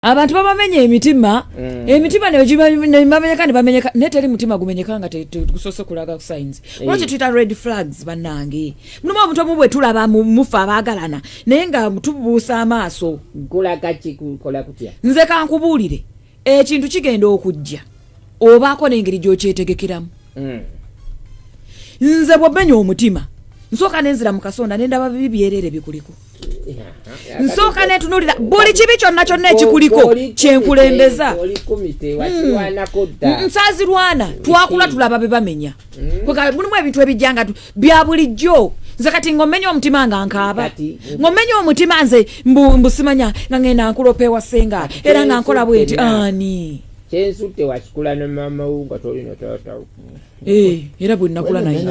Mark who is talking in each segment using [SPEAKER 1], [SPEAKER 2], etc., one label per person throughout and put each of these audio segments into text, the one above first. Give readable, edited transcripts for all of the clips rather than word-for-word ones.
[SPEAKER 1] abantu babamenye emitima emitima ne bamenyeka ne bamenyeka neteri mutima gumenyeka nga tusose kulaga signs lwaki twita red flags banange muno omuntu omubwe tulaba mufa abagalana naye nga tubuusa amaaso
[SPEAKER 2] kulaga kikola kutya
[SPEAKER 1] nze kankubulire ekintu kigenda okujja obaako n'engeri gy'okyetegekeramu nze bw'omenya omutima nsooka nenzira mu kasonda nendaba bibi byerere bikuliko nsooka netunulira buli kibi kyonna kyonna ekikuliko kyenkulembeza nsazirwana twakula tulaba be bamenya mulimu ebintu ebijjanga bya bulijjo nze kati ng'omenya omutima nga nkaaba ng'omenya omutima nze mbusimanya nga ngenda nkulopeewa senga era nga nkola bweti ani
[SPEAKER 2] kyensutte wakikula ne mama wo nga tolina taata
[SPEAKER 1] era bwe nnakula naye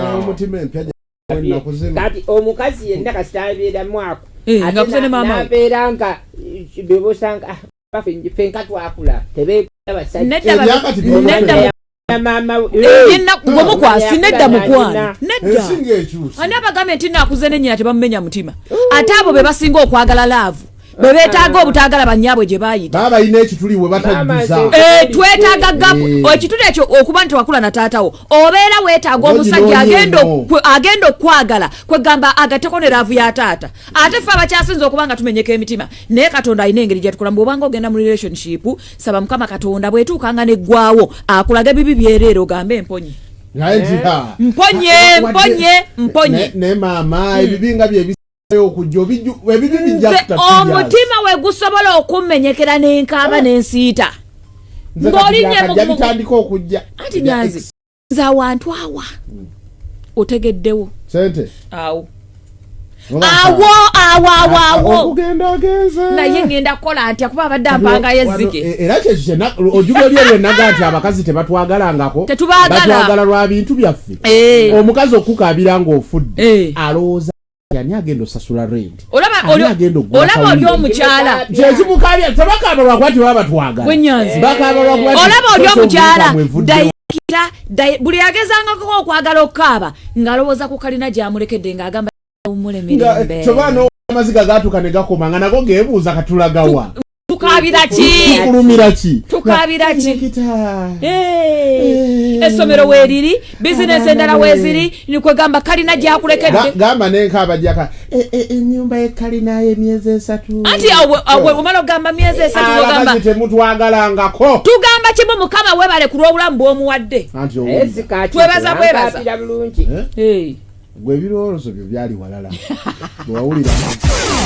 [SPEAKER 2] kati omukazi yenna kasitabeera mwako
[SPEAKER 1] nga mama
[SPEAKER 2] nabeera nga bebosanga fenka twakula
[SPEAKER 1] ngomukwasi nedda mukwana nedda ani abagambe nti nakuze nenyina tebamumenya mutima ate abo be basinga okwagala laavu bwe beetaaga obutaagala bannyabwe gye baayita
[SPEAKER 3] baba ine ekituli we batajjuza
[SPEAKER 1] twetaaga gapu ekituli ekyo okuba nti wakula na taatawo obeera weetaaga omusajja agenda okwagala kwegamba agateko ne laavu ya taata ate ffe abakyasinza okuba nga tumenyeka emitima naye katonda alina engeri gyatukola bw'obanga ogenda mu relationship saba mukama katonda bwetuukanga neggwawo akulaga ebibi byereero ogambe mponye mponye
[SPEAKER 3] ne mama ebibinga bye
[SPEAKER 1] omutima we gusobola okumenyekera n'enkaaba n'ensiita
[SPEAKER 3] ng'olinnye okujja
[SPEAKER 1] anti nyanzi za wantu awa otegeddewo
[SPEAKER 3] sente
[SPEAKER 1] awo
[SPEAKER 3] ogenze
[SPEAKER 1] naye ngenda kukola ntya kuba abadde ampangayo ezzike
[SPEAKER 3] era kyekyo ojuga oli lwennaga nti abakazi tebatwagalangako batwagala lwa bintu byaffe omukazi okukaabira ng'ofudde alowooza yani agenda osasula rent
[SPEAKER 1] olaba oli omukyala
[SPEAKER 3] kyekimukabya tabakaba lwakwati baba twagala
[SPEAKER 1] wenyanzi
[SPEAKER 3] bakaba lwakwati
[SPEAKER 1] olaba oli omukyala dayikira buli yagezangako okwagala okukaaba ng'alowooza ku kalina gyamulekedde ng'agamba umulemirembe
[SPEAKER 3] kyobana amaziga gatuka ne gakoma nga nago geebuuza katulagawa
[SPEAKER 1] tukabira ki tukabira ki essomero weeriri bizinesi endala weeziri nikwegamba kalina gyakulekedde
[SPEAKER 3] gamba nenkaaba jaka ennyumba y'ekalina y'emyezi 3
[SPEAKER 1] anti awe omala ogamba myezi 3 ogamba
[SPEAKER 3] temutwagalangako
[SPEAKER 1] tugamba kimu mukama webale ku lw'obulamu bw'omuwadde twebaza
[SPEAKER 2] bulungi
[SPEAKER 3] gwe ebirowoozo byo byali walala bwewawulira